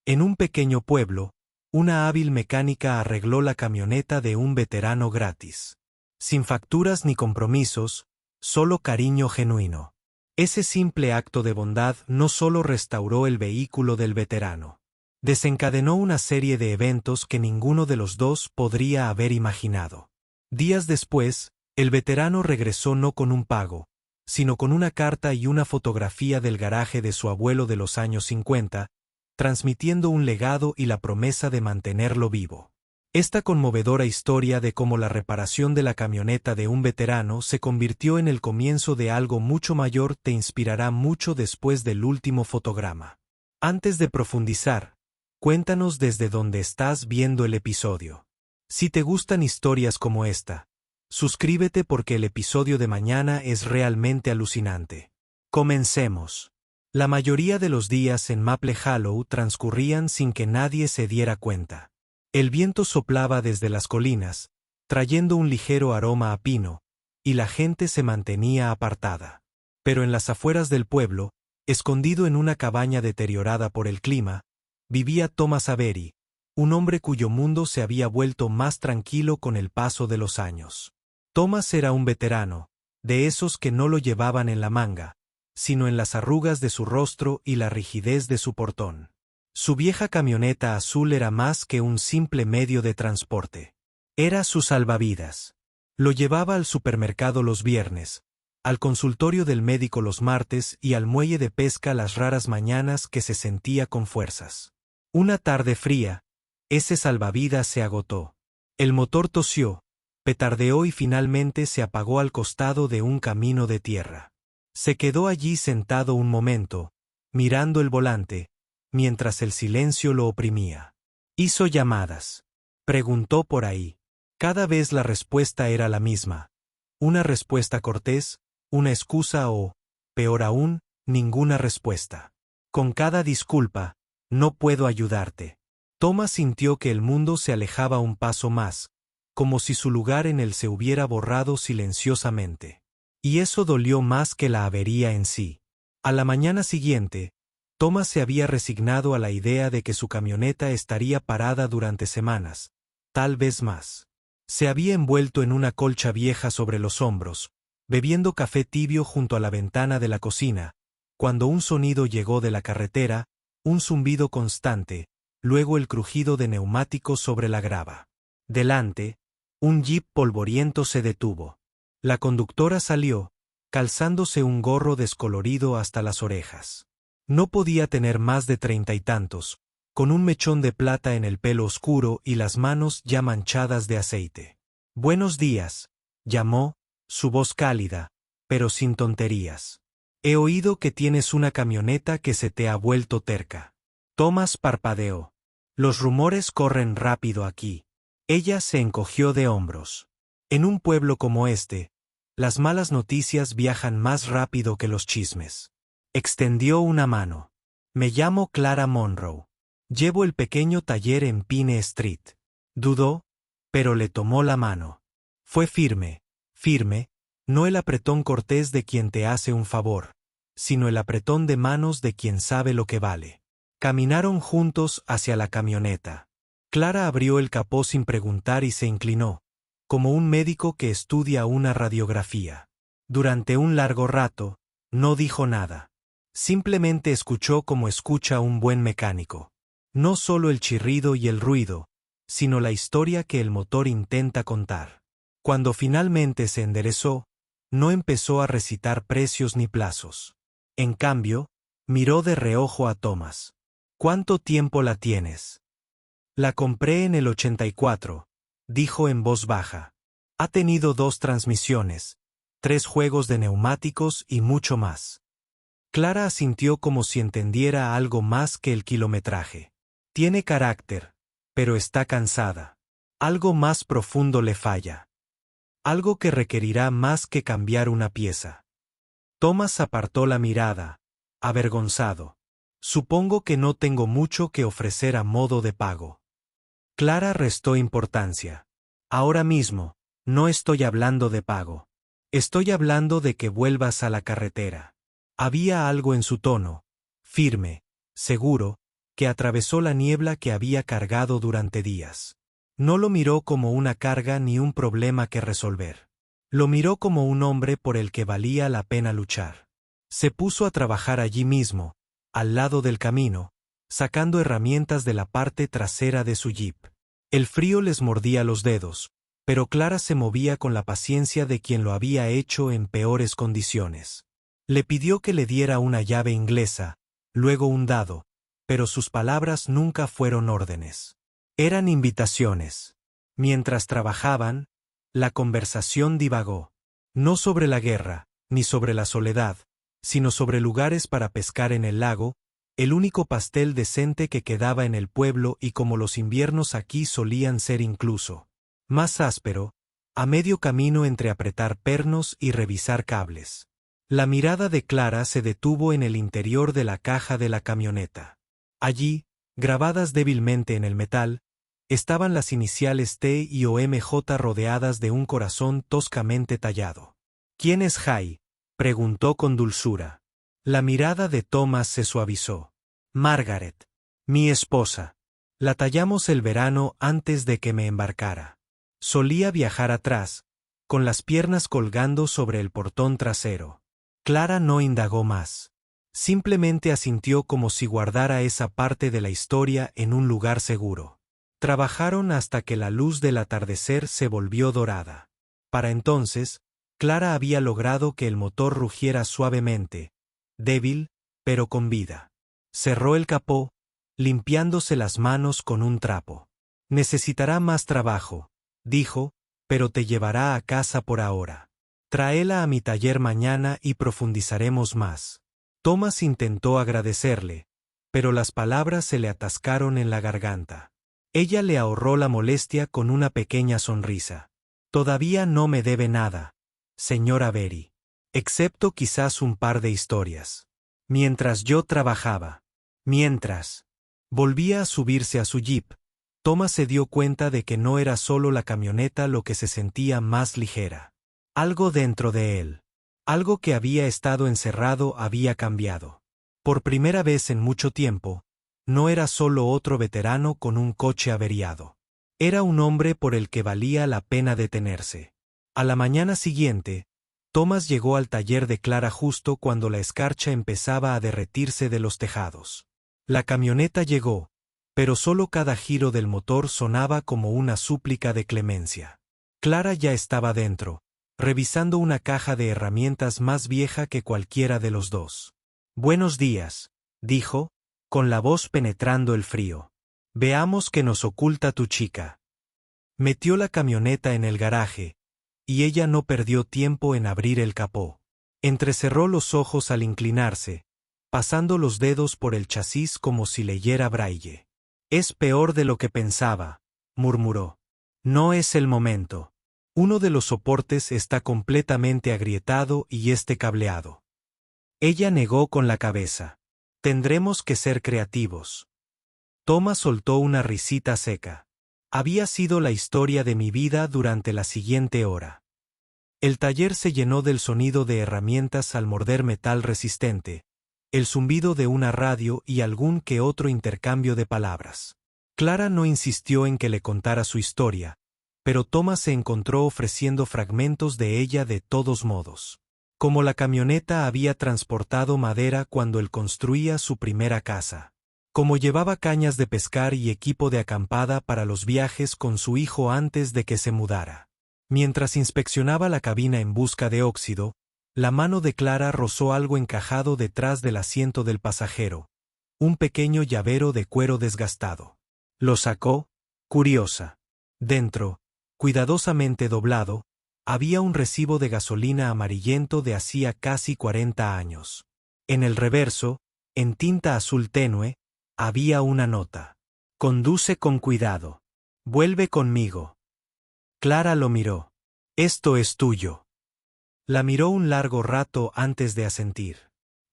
En un pequeño pueblo, una hábil mecánica arregló la camioneta de un veterano gratis. Sin facturas ni compromisos, solo cariño genuino. Ese simple acto de bondad no solo restauró el vehículo del veterano. Desencadenó una serie de eventos que ninguno de los dos podría haber imaginado. Días después, el veterano regresó no con un pago, sino con una carta y una fotografía del garaje de su abuelo de los años 50, transmitiendo un legado y la promesa de mantenerlo vivo. Esta conmovedora historia de cómo la reparación de la camioneta de un veterano se convirtió en el comienzo de algo mucho mayor te inspirará mucho después del último fotograma. Antes de profundizar, cuéntanos desde dónde estás viendo el episodio. Si te gustan historias como esta, suscríbete porque el episodio de mañana es realmente alucinante. Comencemos. La mayoría de los días en Maple Hollow transcurrían sin que nadie se diera cuenta. El viento soplaba desde las colinas, trayendo un ligero aroma a pino, y la gente se mantenía apartada. Pero en las afueras del pueblo, escondido en una cabaña deteriorada por el clima, vivía Thomas Avery, un hombre cuyo mundo se había vuelto más tranquilo con el paso de los años. Thomas era un veterano, de esos que no lo llevaban en la manga, sino en las arrugas de su rostro y la rigidez de su portón. Su vieja camioneta azul era más que un simple medio de transporte. Era su salvavidas. Lo llevaba al supermercado los viernes, al consultorio del médico los martes y al muelle de pesca las raras mañanas que se sentía con fuerzas. Una tarde fría, ese salvavidas se agotó. El motor tosió, petardeó y finalmente se apagó al costado de un camino de tierra. Se quedó allí sentado un momento, mirando el volante, mientras el silencio lo oprimía. Hizo llamadas. Preguntó por ahí. Cada vez la respuesta era la misma. Una respuesta cortés, una excusa o, peor aún, ninguna respuesta. Con cada disculpa, no puedo ayudarte. Thomas sintió que el mundo se alejaba un paso más, como si su lugar en él se hubiera borrado silenciosamente. Y eso dolió más que la avería en sí. A la mañana siguiente, Thomas se había resignado a la idea de que su camioneta estaría parada durante semanas, tal vez más. Se había envuelto en una colcha vieja sobre los hombros, bebiendo café tibio junto a la ventana de la cocina, cuando un sonido llegó de la carretera, un zumbido constante, luego el crujido de neumáticos sobre la grava. Delante, un jeep polvoriento se detuvo. La conductora salió, calzándose un gorro descolorido hasta las orejas. No podía tener más de 30 y tantos, con un mechón de plata en el pelo oscuro y las manos ya manchadas de aceite. «Buenos días», llamó, su voz cálida, pero sin tonterías. «He oído que tienes una camioneta que se te ha vuelto terca». Thomas parpadeó. «Los rumores corren rápido aquí». Ella se encogió de hombros. En un pueblo como este, las malas noticias viajan más rápido que los chismes. Extendió una mano. «Me llamo Clara Monroe. Llevo el pequeño taller en Pine Street». Dudó, pero le tomó la mano. Fue firme, no el apretón cortés de quien te hace un favor, sino el apretón de manos de quien sabe lo que vale. Caminaron juntos hacia la camioneta. Clara abrió el capó sin preguntar y se inclinó, como un médico que estudia una radiografía. Durante un largo rato, no dijo nada. Simplemente escuchó como escucha un buen mecánico. No solo el chirrido y el ruido, sino la historia que el motor intenta contar. Cuando finalmente se enderezó, no empezó a recitar precios ni plazos. En cambio, miró de reojo a Thomas. «¿Cuánto tiempo la tienes?» «La compré en el 84», dijo en voz baja. «Ha tenido 2 transmisiones, 3 juegos de neumáticos y mucho más». Clara asintió como si entendiera algo más que el kilometraje. «Tiene carácter, pero está cansada. Algo más profundo le falla. Algo que requerirá más que cambiar una pieza». Thomas apartó la mirada, avergonzado. «Supongo que no tengo mucho que ofrecer a modo de pago». Clara restó importancia. «Ahora mismo, no estoy hablando de pago. Estoy hablando de que vuelvas a la carretera». Había algo en su tono, firme, seguro, que atravesó la niebla que había cargado durante días. No lo miró como una carga ni un problema que resolver. Lo miró como un hombre por el que valía la pena luchar. Se puso a trabajar allí mismo, al lado del camino, sacando herramientas de la parte trasera de su jeep. El frío les mordía los dedos, pero Clara se movía con la paciencia de quien lo había hecho en peores condiciones. Le pidió que le diera una llave inglesa, luego un dado, pero sus palabras nunca fueron órdenes. Eran invitaciones. Mientras trabajaban, la conversación divagó. No sobre la guerra, ni sobre la soledad, sino sobre lugares para pescar en el lago, el único pastel decente que quedaba en el pueblo y como los inviernos aquí solían ser incluso más áspero, a medio camino entre apretar pernos y revisar cables. La mirada de Clara se detuvo en el interior de la caja de la camioneta. Allí, grabadas débilmente en el metal, estaban las iniciales T y o MJ rodeadas de un corazón toscamente tallado. ¿Quién es Jay?, preguntó con dulzura. La mirada de Thomas se suavizó. Margaret. Mi esposa. La tallamos el verano antes de que me embarcara. Solía viajar atrás, con las piernas colgando sobre el portón trasero. Clara no indagó más. Simplemente asintió como si guardara esa parte de la historia en un lugar seguro. Trabajaron hasta que la luz del atardecer se volvió dorada. Para entonces, Clara había logrado que el motor rugiera suavemente, débil, pero con vida. Cerró el capó, limpiándose las manos con un trapo. Necesitará más trabajo, dijo, pero te llevará a casa por ahora. Tráela a mi taller mañana y profundizaremos más. Thomas intentó agradecerle, pero las palabras se le atascaron en la garganta. Ella le ahorró la molestia con una pequeña sonrisa. Todavía no me debe nada, señora Berry. Excepto quizás un par de historias. Mientras yo trabajaba. Mientras volvía a subirse a su jeep, Thomas se dio cuenta de que no era solo la camioneta lo que se sentía más ligera. Algo dentro de él. Algo que había estado encerrado había cambiado. Por primera vez en mucho tiempo, no era solo otro veterano con un coche averiado. Era un hombre por el que valía la pena detenerse. A la mañana siguiente, Thomas llegó al taller de Clara justo cuando la escarcha empezaba a derretirse de los tejados. La camioneta llegó, pero solo cada giro del motor sonaba como una súplica de clemencia. Clara ya estaba dentro, revisando una caja de herramientas más vieja que cualquiera de los dos. Buenos días, dijo, con la voz penetrando el frío. Veamos qué nos oculta tu chica. Metió la camioneta en el garaje, y ella no perdió tiempo en abrir el capó. Entrecerró los ojos al inclinarse, pasando los dedos por el chasis como si leyera braille. Es peor de lo que pensaba, murmuró. No es el momento. Uno de los soportes está completamente agrietado y este cableado. Ella negó con la cabeza. Tendremos que ser creativos. Thomas soltó una risita seca. Había sido la historia de mi vida durante la siguiente hora. El taller se llenó del sonido de herramientas al morder metal resistente, el zumbido de una radio y algún que otro intercambio de palabras. Clara no insistió en que le contara su historia, pero Thomas se encontró ofreciendo fragmentos de ella de todos modos. Como la camioneta había transportado madera cuando él construía su primera casa. Como llevaba cañas de pescar y equipo de acampada para los viajes con su hijo antes de que se mudara. Mientras inspeccionaba la cabina en busca de óxido, la mano de Clara rozó algo encajado detrás del asiento del pasajero, un pequeño llavero de cuero desgastado. Lo sacó, curiosa. Dentro, cuidadosamente doblado, había un recibo de gasolina amarillento de hacía casi 40 años. En el reverso, en tinta azul tenue, había una nota. Conduce con cuidado. Vuelve conmigo. Clara lo miró. Esto es tuyo. La miró un largo rato antes de asentir.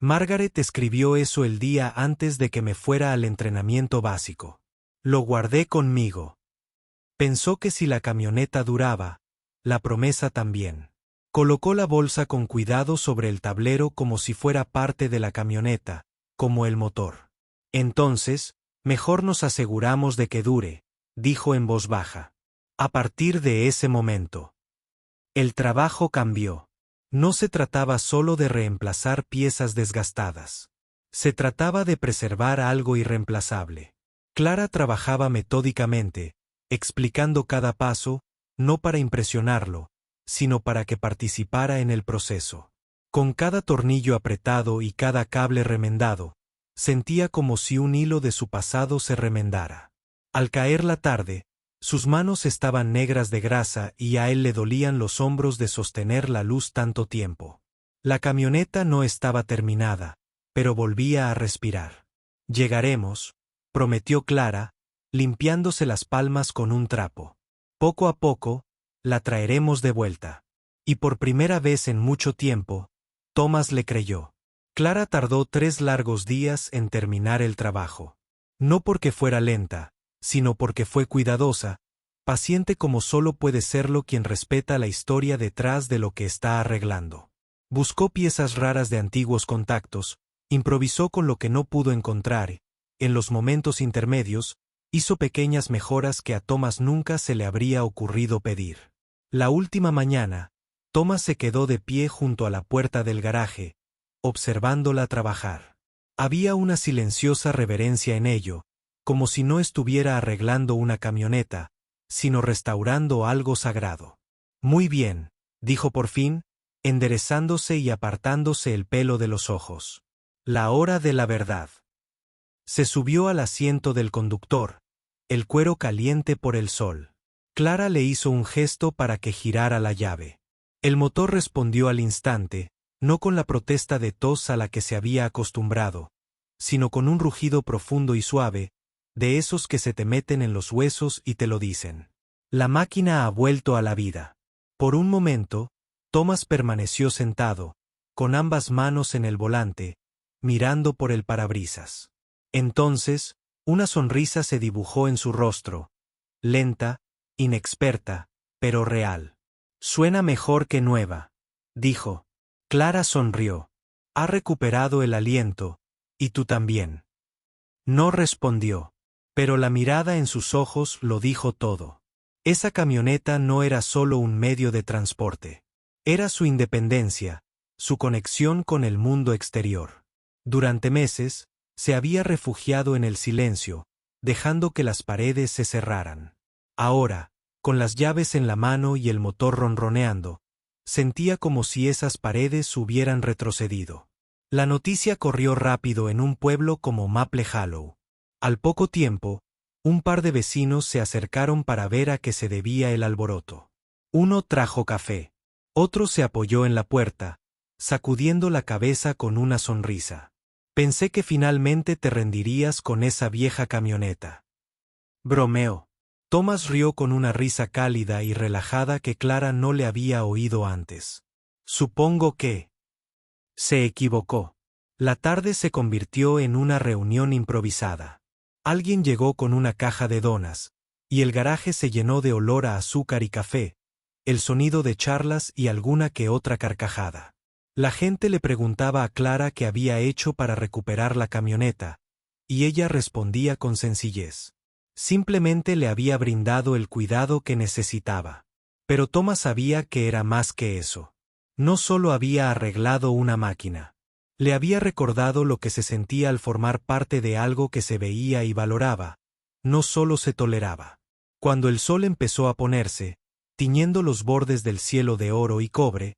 Margaret escribió eso el día antes de que me fuera al entrenamiento básico. Lo guardé conmigo. Pensó que si la camioneta duraba, la promesa también. Colocó la bolsa con cuidado sobre el tablero como si fuera parte de la camioneta, como el motor. Entonces, Mejor nos aseguramos de que dure, dijo en voz baja. A partir de ese momento, el trabajo cambió. No se trataba solo de reemplazar piezas desgastadas. Se trataba de preservar algo irreemplazable. Clara trabajaba metódicamente, explicando cada paso, no para impresionarlo, sino para que participara en el proceso. Con cada tornillo apretado y cada cable remendado, sentía como si un hilo de su pasado se remendara. Al caer la tarde, sus manos estaban negras de grasa y a él le dolían los hombros de sostener la luz tanto tiempo. La camioneta no estaba terminada, pero volvía a respirar. Llegaremos, prometió Clara, limpiándose las palmas con un trapo. Poco a poco, la traeremos de vuelta. Y por primera vez en mucho tiempo, Thomas le creyó. Clara tardó 3 largos días en terminar el trabajo. No porque fuera lenta, sino porque fue cuidadosa, paciente como solo puede serlo quien respeta la historia detrás de lo que está arreglando. Buscó piezas raras de antiguos contactos, improvisó con lo que no pudo encontrar, en los momentos intermedios, hizo pequeñas mejoras que a Thomas nunca se le habría ocurrido pedir. La última mañana, Thomas se quedó de pie junto a la puerta del garaje, observándola trabajar. Había una silenciosa reverencia en ello, como si no estuviera arreglando una camioneta, sino restaurando algo sagrado. Muy bien, dijo por fin, enderezándose y apartándose el pelo de los ojos. La hora de la verdad. Se subió al asiento del conductor, el cuero caliente por el sol. Clara le hizo un gesto para que girara la llave. El motor respondió al instante, no con la protesta de tos a la que se había acostumbrado, sino con un rugido profundo y suave, de esos que se te meten en los huesos y te lo dicen. La máquina ha vuelto a la vida. Por un momento, Thomas permaneció sentado, con ambas manos en el volante, mirando por el parabrisas. Entonces, una sonrisa se dibujó en su rostro, lenta, inexperta, pero real. Suena mejor que nueva, dijo. Clara sonrió. Ha recuperado el aliento, y tú también. No respondió, pero la mirada en sus ojos lo dijo todo. Esa camioneta no era solo un medio de transporte. Era su independencia, su conexión con el mundo exterior. Durante meses, se había refugiado en el silencio, dejando que las paredes se cerraran. Ahora, con las llaves en la mano y el motor ronroneando, sentía como si esas paredes hubieran retrocedido. La noticia corrió rápido en un pueblo como Maple Hollow. Al poco tiempo, un par de vecinos se acercaron para ver a qué se debía el alboroto. Uno trajo café. Otro se apoyó en la puerta, sacudiendo la cabeza con una sonrisa. Pensé que finalmente te rendirías con esa vieja camioneta. Bromeó. Thomas rió con una risa cálida y relajada que Clara no le había oído antes. Supongo que... Se equivocó. La tarde se convirtió en una reunión improvisada. Alguien llegó con una caja de donas, y el garaje se llenó de olor a azúcar y café, el sonido de charlas y alguna que otra carcajada. La gente le preguntaba a Clara qué había hecho para recuperar la camioneta, y ella respondía con sencillez. Simplemente le había brindado el cuidado que necesitaba. Pero Thomas sabía que era más que eso. No solo había arreglado una máquina. Le había recordado lo que se sentía al formar parte de algo que se veía y valoraba, no solo se toleraba. Cuando el sol empezó a ponerse, tiñendo los bordes del cielo de oro y cobre,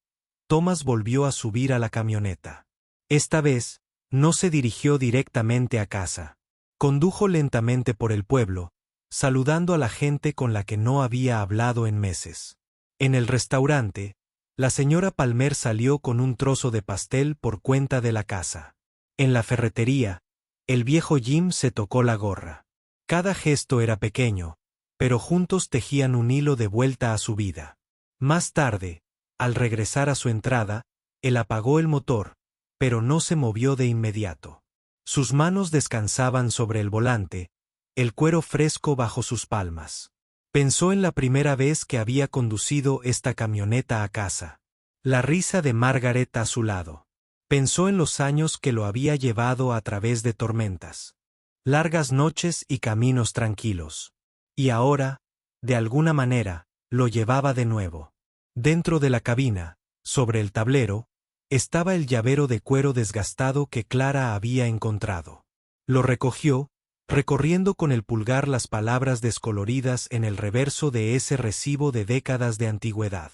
Thomas volvió a subir a la camioneta. Esta vez, no se dirigió directamente a casa. Condujo lentamente por el pueblo, saludando a la gente con la que no había hablado en meses. En el restaurante, la señora Palmer salió con un trozo de pastel por cuenta de la casa. En la ferretería, el viejo Jim se tocó la gorra. Cada gesto era pequeño, pero juntos tejían un hilo de vuelta a su vida. Más tarde, al regresar a su entrada, él apagó el motor, pero no se movió de inmediato. Sus manos descansaban sobre el volante, el cuero fresco bajo sus palmas. Pensó en la primera vez que había conducido esta camioneta a casa. La risa de Margaret a su lado. Pensó en los años que lo había llevado a través de tormentas. largas noches y caminos tranquilos. Y ahora, de alguna manera, lo llevaba de nuevo. Dentro de la cabina, sobre el tablero, estaba el llavero de cuero desgastado que Clara había encontrado. Lo recogió, recorriendo con el pulgar las palabras descoloridas en el reverso de ese recibo de décadas de antigüedad.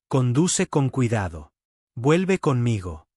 Conduce con cuidado. Vuelve conmigo.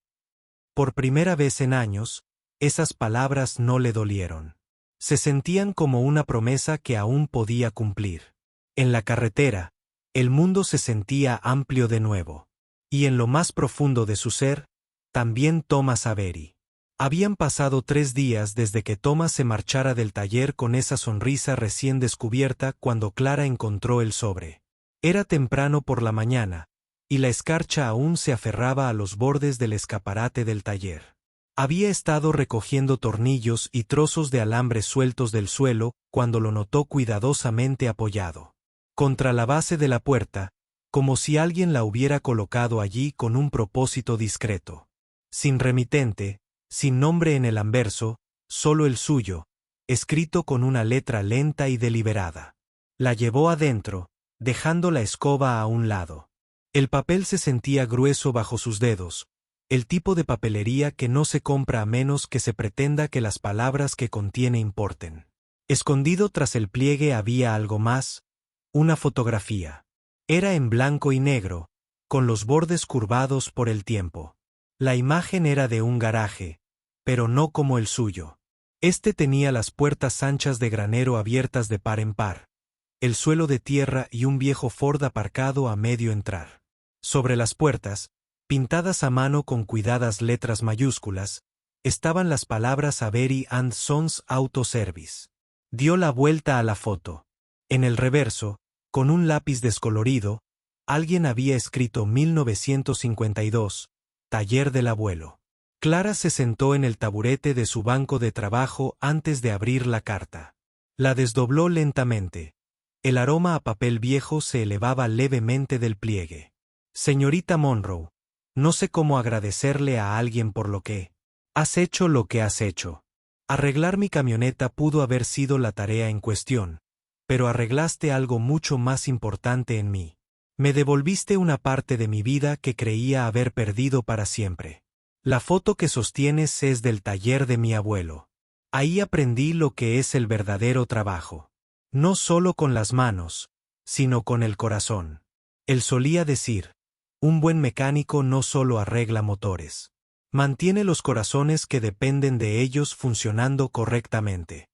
Por primera vez en años, esas palabras no le dolieron. Se sentían como una promesa que aún podía cumplir. En la carretera, el mundo se sentía amplio de nuevo. Y en lo más profundo de su ser, también Thomas Avery. Habían pasado 3 días desde que Thomas se marchara del taller con esa sonrisa recién descubierta cuando Clara encontró el sobre. Era temprano por la mañana, y la escarcha aún se aferraba a los bordes del escaparate del taller. Había estado recogiendo tornillos y trozos de alambre sueltos del suelo cuando lo notó cuidadosamente apoyado contra la base de la puerta, como si alguien la hubiera colocado allí con un propósito discreto. Sin remitente, sin nombre en el anverso, solo el suyo, escrito con una letra lenta y deliberada. La llevó adentro, dejando la escoba a un lado. El papel se sentía grueso bajo sus dedos, el tipo de papelería que no se compra a menos que se pretenda que las palabras que contiene importen. Escondido tras el pliegue había algo más, una fotografía. Era en blanco y negro, con los bordes curvados por el tiempo. La imagen era de un garaje, pero no como el suyo. Este tenía las puertas anchas de granero abiertas de par en par, el suelo de tierra y un viejo Ford aparcado a medio entrar. Sobre las puertas, pintadas a mano con cuidadas letras mayúsculas, estaban las palabras Avery & Sons Auto Service. Dio la vuelta a la foto. En el reverso, con un lápiz descolorido, alguien había escrito 1952, Taller del Abuelo. Clara se sentó en el taburete de su banco de trabajo antes de abrir la carta. La desdobló lentamente. El aroma a papel viejo se elevaba levemente del pliegue. Señorita Monroe, no sé cómo agradecerle a alguien por lo que has hecho lo que has hecho. Arreglar mi camioneta pudo haber sido la tarea en cuestión, pero arreglaste algo mucho más importante en mí. Me devolviste una parte de mi vida que creía haber perdido para siempre. La foto que sostienes es del taller de mi abuelo. Ahí aprendí lo que es el verdadero trabajo. No solo con las manos, sino con el corazón. Él solía decir, un buen mecánico no solo arregla motores. Mantiene los corazones que dependen de ellos funcionando correctamente.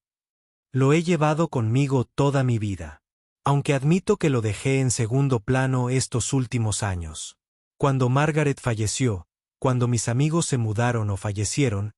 Lo he llevado conmigo toda mi vida. Aunque admito que lo dejé en segundo plano estos últimos años. Cuando Margaret falleció, cuando mis amigos se mudaron o fallecieron,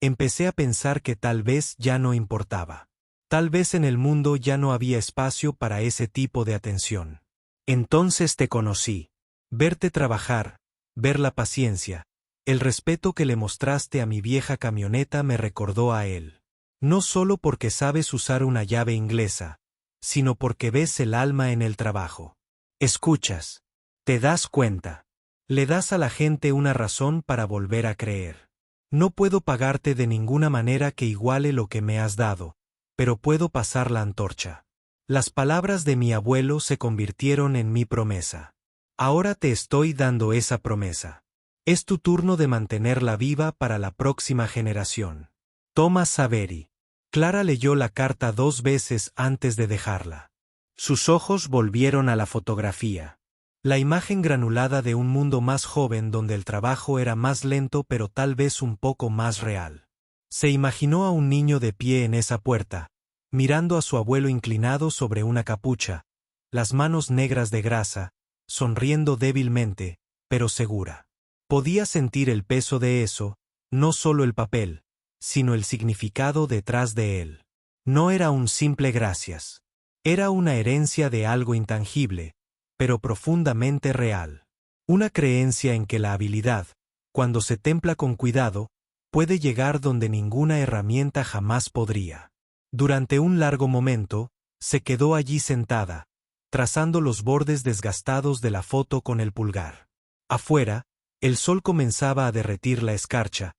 empecé a pensar que tal vez ya no importaba. Tal vez en el mundo ya no había espacio para ese tipo de atención. Entonces te conocí. Verte trabajar, ver la paciencia, el respeto que le mostraste a mi vieja camioneta me recordó a él. No solo porque sabes usar una llave inglesa, sino porque ves el alma en el trabajo. Escuchas. Te das cuenta. Le das a la gente una razón para volver a creer. No puedo pagarte de ninguna manera que iguale lo que me has dado, pero puedo pasar la antorcha. Las palabras de mi abuelo se convirtieron en mi promesa. Ahora te estoy dando esa promesa. Es tu turno de mantenerla viva para la próxima generación. Thomas Avery. Clara leyó la carta 2 veces antes de dejarla. Sus ojos volvieron a la fotografía. La imagen granulada de un mundo más joven donde el trabajo era más lento pero tal vez un poco más real. Se imaginó a un niño de pie en esa puerta, mirando a su abuelo inclinado sobre una capucha, las manos negras de grasa, sonriendo débilmente, pero segura. Podía sentir el peso de eso, no solo el papel, sino el significado detrás de él. No era un simple gracias. Era una herencia de algo intangible, pero profundamente real. Una creencia en que la habilidad, cuando se templa con cuidado, puede llegar donde ninguna herramienta jamás podría. Durante un largo momento, se quedó allí sentada, trazando los bordes desgastados de la foto con el pulgar. Afuera, el sol comenzaba a derretir la escarcha,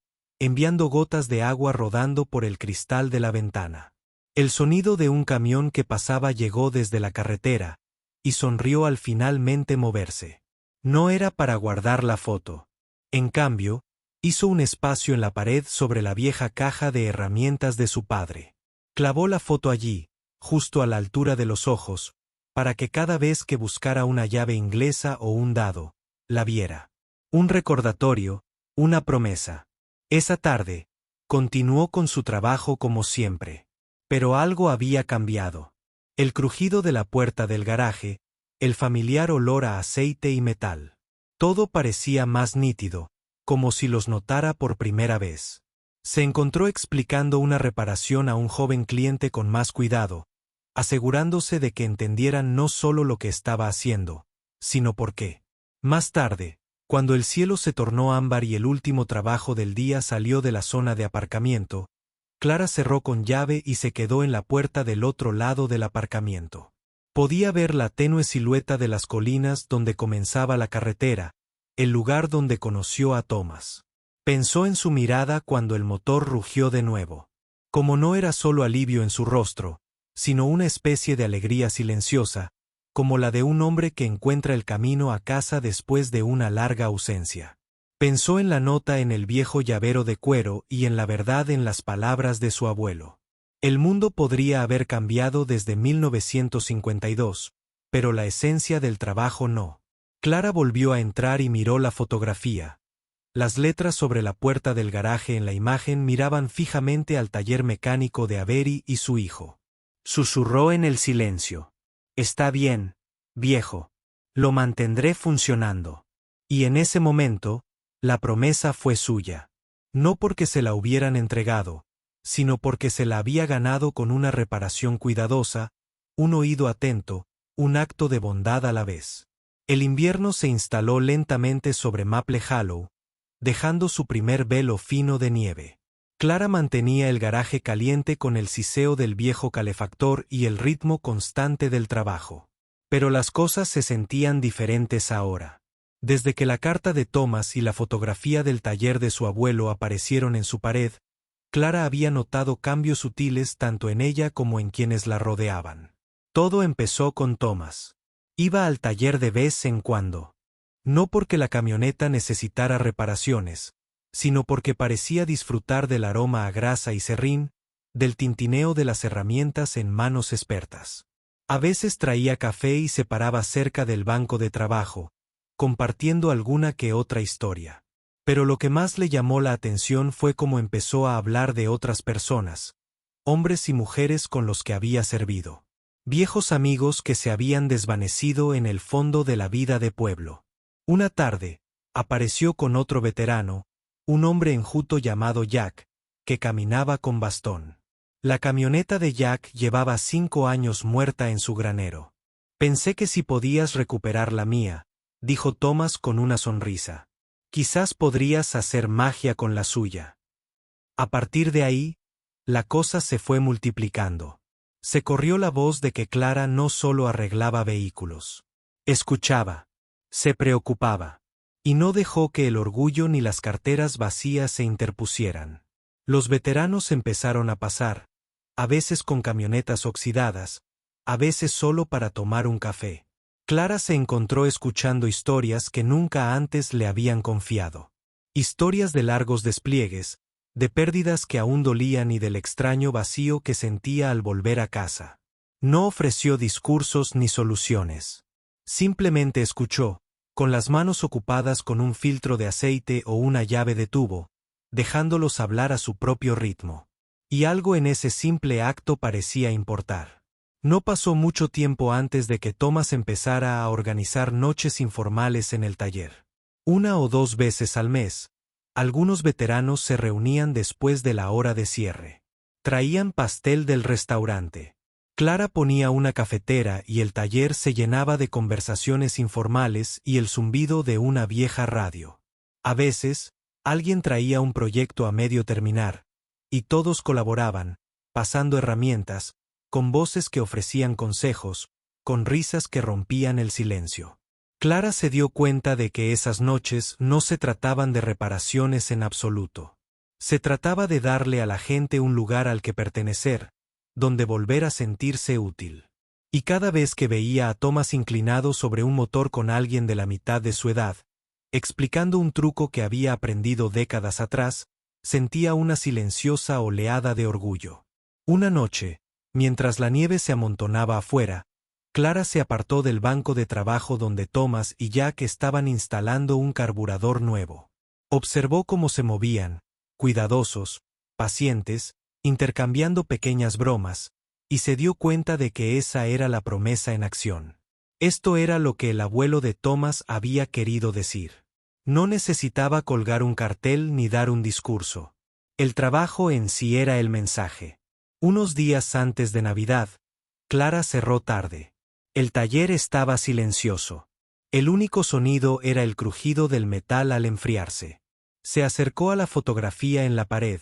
enviando gotas de agua rodando por el cristal de la ventana. El sonido de un camión que pasaba llegó desde la carretera, y sonrió al finalmente moverse. No era para guardar la foto. En cambio, hizo un espacio en la pared sobre la vieja caja de herramientas de su padre. Clavó la foto allí, justo a la altura de los ojos, para que cada vez que buscara una llave inglesa o un dado, la viera. Un recordatorio, una promesa. Esa tarde, continuó con su trabajo como siempre. Pero algo había cambiado. El crujido de la puerta del garaje, el familiar olor a aceite y metal. Todo parecía más nítido, como si los notara por primera vez. Se encontró explicando una reparación a un joven cliente con más cuidado, asegurándose de que entendieran no solo lo que estaba haciendo, sino por qué. Más tarde, cuando el cielo se tornó ámbar y el último trabajo del día salió de la zona de aparcamiento, Clara cerró con llave y se quedó en la puerta del otro lado del aparcamiento. Podía ver la tenue silueta de las colinas donde comenzaba la carretera, el lugar donde conoció a Thomas. Pensó en su mirada cuando el motor rugió de nuevo. Como no era solo alivio en su rostro, sino una especie de alegría silenciosa, como la de un hombre que encuentra el camino a casa después de una larga ausencia. Pensó en la nota en el viejo llavero de cuero y en la verdad en las palabras de su abuelo. El mundo podría haber cambiado desde 1952, pero la esencia del trabajo no. Clara volvió a entrar y miró la fotografía. Las letras sobre la puerta del garaje en la imagen miraban fijamente al taller mecánico de Avery y su hijo. Susurró en el silencio. Está bien, viejo. Lo mantendré funcionando. Y en ese momento, la promesa fue suya. No porque se la hubieran entregado, sino porque se la había ganado con una reparación cuidadosa, un oído atento, un acto de bondad a la vez. El invierno se instaló lentamente sobre Maple Hollow, dejando su primer velo fino de nieve. Clara mantenía el garaje caliente con el siseo del viejo calefactor y el ritmo constante del trabajo. Pero las cosas se sentían diferentes ahora. Desde que la carta de Thomas y la fotografía del taller de su abuelo aparecieron en su pared, Clara había notado cambios sutiles tanto en ella como en quienes la rodeaban. Todo empezó con Thomas. Iba al taller de vez en cuando. No porque la camioneta necesitara reparaciones, sino porque parecía disfrutar del aroma a grasa y serrín, del tintineo de las herramientas en manos expertas. A veces traía café y se paraba cerca del banco de trabajo, compartiendo alguna que otra historia. Pero lo que más le llamó la atención fue cómo empezó a hablar de otras personas, hombres y mujeres con los que había servido. Viejos amigos que se habían desvanecido en el fondo de la vida de pueblo. Una tarde, apareció con otro veterano, un hombre enjuto llamado Jack, que caminaba con bastón. La camioneta de Jack llevaba 5 años muerta en su granero. Pensé que si podías recuperar la mía, dijo Thomas con una sonrisa. Quizás podrías hacer magia con la suya. A partir de ahí, la cosa se fue multiplicando. Se corrió la voz de que Clara no solo arreglaba vehículos. Escuchaba. Se preocupaba. Y no dejó que el orgullo ni las carteras vacías se interpusieran. Los veteranos empezaron a pasar, a veces con camionetas oxidadas, a veces solo para tomar un café. Clara se encontró escuchando historias que nunca antes le habían confiado. Historias de largos despliegues, de pérdidas que aún dolían y del extraño vacío que sentía al volver a casa. No ofreció discursos ni soluciones. Simplemente escuchó, con las manos ocupadas con un filtro de aceite o una llave de tubo, dejándolos hablar a su propio ritmo. Y algo en ese simple acto parecía importar. No pasó mucho tiempo antes de que Thomas empezara a organizar noches informales en el taller. 1 o 2 veces al mes, algunos veteranos se reunían después de la hora de cierre. Traían pastel del restaurante. Clara ponía una cafetera y el taller se llenaba de conversaciones informales y el zumbido de una vieja radio. A veces, alguien traía un proyecto a medio terminar, y todos colaboraban, pasando herramientas, con voces que ofrecían consejos, con risas que rompían el silencio. Clara se dio cuenta de que esas noches no se trataban de reparaciones en absoluto. Se trataba de darle a la gente un lugar al que pertenecer, donde volver a sentirse útil. Y cada vez que veía a Thomas inclinado sobre un motor con alguien de la mitad de su edad, explicando un truco que había aprendido décadas atrás, sentía una silenciosa oleada de orgullo. Una noche, mientras la nieve se amontonaba afuera, Clara se apartó del banco de trabajo donde Thomas y Jack estaban instalando un carburador nuevo. Observó cómo se movían, cuidadosos, pacientes, intercambiando pequeñas bromas, y se dio cuenta de que esa era la promesa en acción. Esto era lo que el abuelo de Thomas había querido decir. No necesitaba colgar un cartel ni dar un discurso. El trabajo en sí era el mensaje. Unos días antes de Navidad, Clara cerró tarde. El taller estaba silencioso. El único sonido era el crujido del metal al enfriarse. Se acercó a la fotografía en la pared,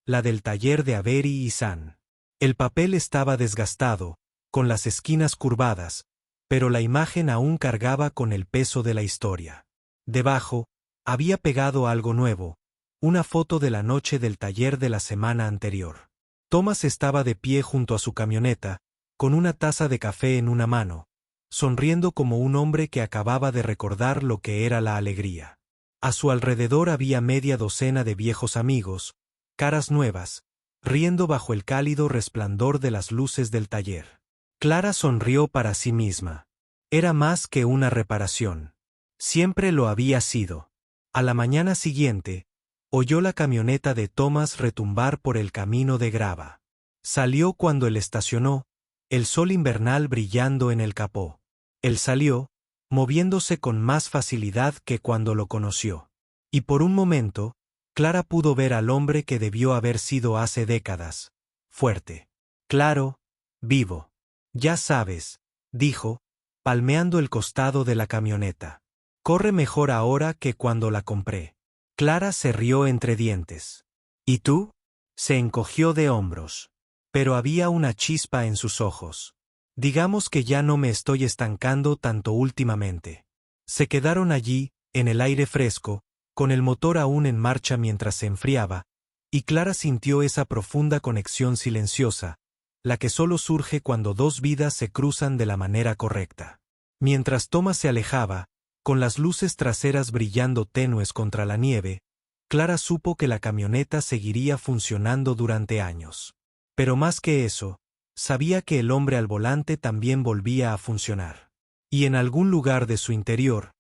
la del taller de Avery y San. El papel estaba desgastado, con las esquinas curvadas, pero la imagen aún cargaba con el peso de la historia. Debajo, había pegado algo nuevo, una foto de la noche del taller de la semana anterior. Thomas estaba de pie junto a su camioneta, con una taza de café en una mano, sonriendo como un hombre que acababa de recordar lo que era la alegría. A su alrededor había media docena de viejos amigos, caras nuevas, riendo bajo el cálido resplandor de las luces del taller. Clara sonrió para sí misma. Era más que una reparación. Siempre lo había sido. A la mañana siguiente, oyó la camioneta de Thomas retumbar por el camino de grava. Salió cuando él estacionó, el sol invernal brillando en el capó. Él salió, moviéndose con más facilidad que cuando lo conoció. Y por un momento, Clara pudo ver al hombre que debió haber sido hace décadas. Fuerte. Claro, vivo. Ya sabes, dijo, palmeando el costado de la camioneta. Corre mejor ahora que cuando la compré. Clara se rió entre dientes. ¿Y tú? Se encogió de hombros. Pero había una chispa en sus ojos. Digamos que ya no me estoy estancando tanto últimamente. Se quedaron allí, en el aire fresco, con el motor aún en marcha mientras se enfriaba, y Clara sintió esa profunda conexión silenciosa, la que solo surge cuando dos vidas se cruzan de la manera correcta. Mientras Thomas se alejaba, con las luces traseras brillando tenues contra la nieve, Clara supo que la camioneta seguiría funcionando durante años. Pero más que eso, sabía que el hombre al volante también volvía a funcionar. Y en algún lugar de su interior,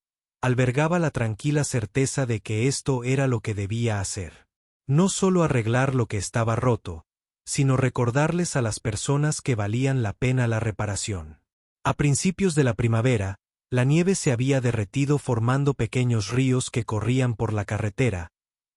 albergaba la tranquila certeza de que esto era lo que debía hacer. No solo arreglar lo que estaba roto, sino recordarles a las personas que valían la pena la reparación. A principios de la primavera, la nieve se había derretido formando pequeños ríos que corrían por la carretera,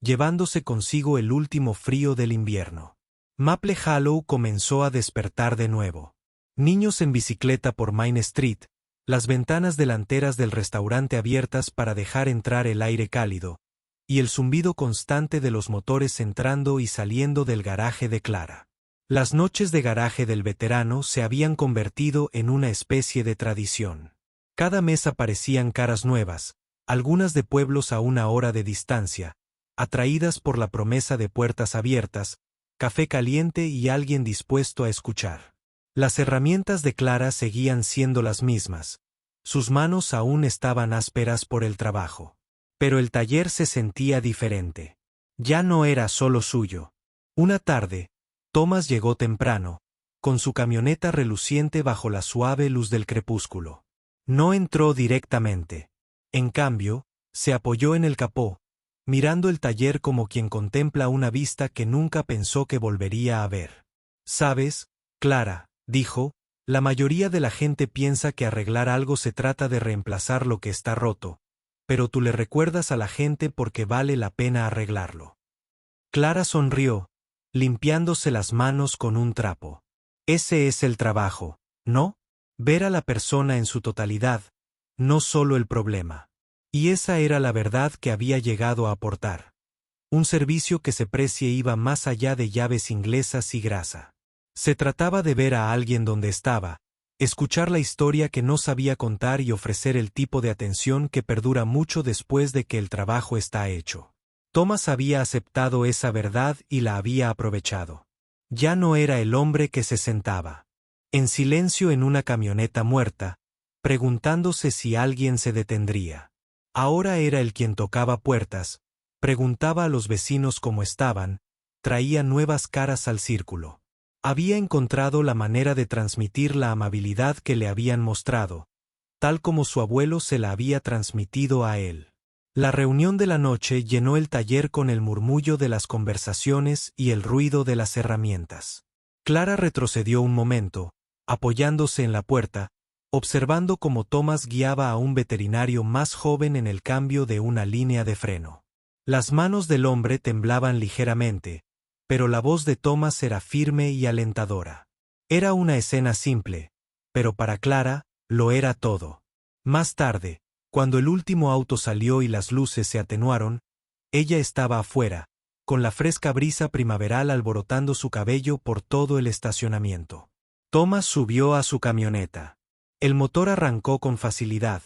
llevándose consigo el último frío del invierno. Maple Hollow comenzó a despertar de nuevo. Niños en bicicleta por Main Street, las ventanas delanteras del restaurante abiertas para dejar entrar el aire cálido, y el zumbido constante de los motores entrando y saliendo del garaje de Clara. Las noches de garaje del veterano se habían convertido en una especie de tradición. Cada mes aparecían caras nuevas, algunas de pueblos a una hora de distancia, atraídas por la promesa de puertas abiertas, café caliente y alguien dispuesto a escuchar. Las herramientas de Clara seguían siendo las mismas. Sus manos aún estaban ásperas por el trabajo. Pero el taller se sentía diferente. Ya no era solo suyo. Una tarde, Thomas llegó temprano, con su camioneta reluciente bajo la suave luz del crepúsculo. No entró directamente. En cambio, se apoyó en el capó, mirando el taller como quien contempla una vista que nunca pensó que volvería a ver. «¿Sabes, Clara?», dijo, «la mayoría de la gente piensa que arreglar algo se trata de reemplazar lo que está roto, pero tú le recuerdas a la gente porque vale la pena arreglarlo». Clara sonrió, limpiándose las manos con un trapo. Ese es el trabajo, ¿no? Ver a la persona en su totalidad, no solo el problema. Y esa era la verdad que había llegado a aportar. Un servicio que se precie iba más allá de llaves inglesas y grasa. Se trataba de ver a alguien donde estaba, escuchar la historia que no sabía contar y ofrecer el tipo de atención que perdura mucho después de que el trabajo está hecho. Thomas había aceptado esa verdad y la había aprovechado. Ya no era el hombre que se sentaba en silencio en una camioneta muerta, preguntándose si alguien se detendría. Ahora era el quien tocaba puertas, preguntaba a los vecinos cómo estaban, traía nuevas caras al círculo. Había encontrado la manera de transmitir la amabilidad que le habían mostrado, tal como su abuelo se la había transmitido a él. La reunión de la noche llenó el taller con el murmullo de las conversaciones y el ruido de las herramientas. Clara retrocedió un momento, apoyándose en la puerta, observando cómo Thomas guiaba a un veterinario más joven en el cambio de una línea de freno. Las manos del hombre temblaban ligeramente, pero la voz de Thomas era firme y alentadora. Era una escena simple, pero para Clara, lo era todo. Más tarde, cuando el último auto salió y las luces se atenuaron, ella estaba afuera, con la fresca brisa primaveral alborotando su cabello por todo el estacionamiento. Thomas subió a su camioneta. El motor arrancó con facilidad,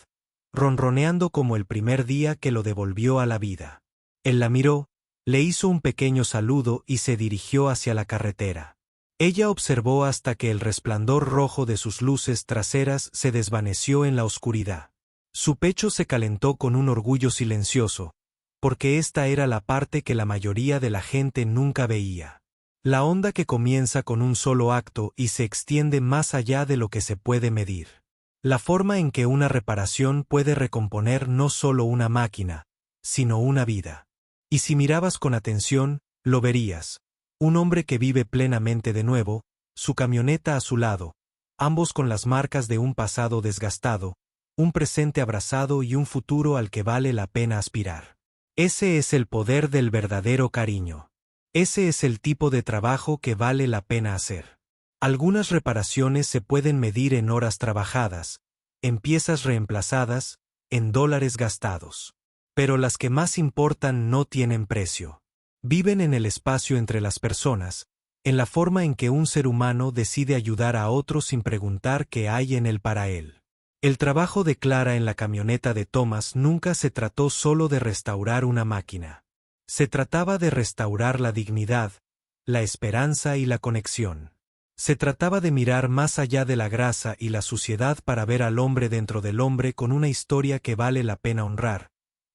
ronroneando como el primer día que lo devolvió a la vida. Él la miró, le hizo un pequeño saludo y se dirigió hacia la carretera. Ella observó hasta que el resplandor rojo de sus luces traseras se desvaneció en la oscuridad. Su pecho se calentó con un orgullo silencioso, porque esta era la parte que la mayoría de la gente nunca veía. La onda que comienza con un solo acto y se extiende más allá de lo que se puede medir. La forma en que una reparación puede recomponer no solo una máquina, sino una vida. Y si mirabas con atención, lo verías. Un hombre que vive plenamente de nuevo, su camioneta a su lado, ambos con las marcas de un pasado desgastado, un presente abrazado y un futuro al que vale la pena aspirar. Ese es el poder del verdadero cariño. Ese es el tipo de trabajo que vale la pena hacer. Algunas reparaciones se pueden medir en horas trabajadas, en piezas reemplazadas, en dólares gastados. Pero las que más importan no tienen precio. Viven en el espacio entre las personas, en la forma en que un ser humano decide ayudar a otro sin preguntar qué hay en él para él. El trabajo de Clara en la camioneta de Thomas nunca se trató solo de restaurar una máquina. Se trataba de restaurar la dignidad, la esperanza y la conexión. Se trataba de mirar más allá de la grasa y la suciedad para ver al hombre dentro del hombre con una historia que vale la pena honrar,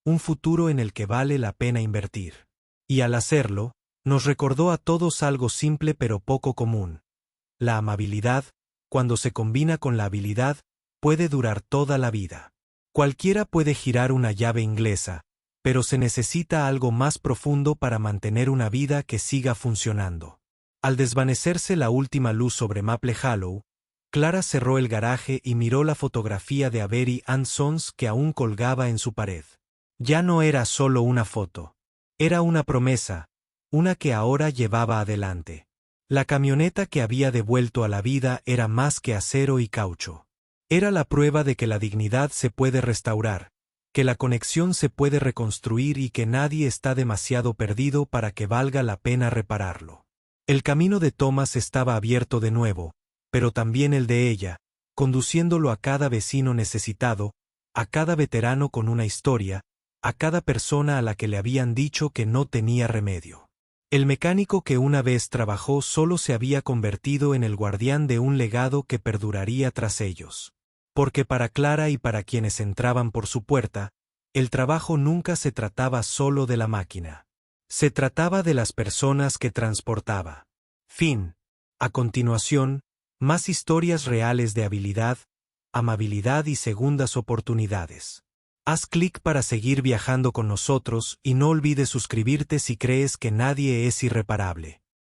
un futuro en el que vale la pena invertir. Y al hacerlo, nos recordó a todos algo simple pero poco común. La amabilidad, cuando se combina con la habilidad, puede durar toda la vida. Cualquiera puede girar una llave inglesa, pero se necesita algo más profundo para mantener una vida que siga funcionando. Al desvanecerse la última luz sobre Maple Hollow, Clara cerró el garaje y miró la fotografía de Avery and Sons que aún colgaba en su pared. Ya no era solo una foto. Era una promesa, una que ahora llevaba adelante. La camioneta que había devuelto a la vida era más que acero y caucho. Era la prueba de que la dignidad se puede restaurar, que la conexión se puede reconstruir y que nadie está demasiado perdido para que valga la pena repararlo. El camino de Thomas estaba abierto de nuevo, pero también el de ella, conduciéndolo a cada vecino necesitado, a cada veterano con una historia, a cada persona a la que le habían dicho que no tenía remedio. El mecánico que una vez trabajó solo se había convertido en el guardián de un legado que perduraría tras ellos. Porque para Clara y para quienes entraban por su puerta, el trabajo nunca se trataba solo de la máquina. Se trataba de las personas que transportaba. Fin. A continuación, más historias reales de habilidad, amabilidad y segundas oportunidades. Haz clic para seguir viajando con nosotros y no olvides suscribirte si crees que nadie es irreparable.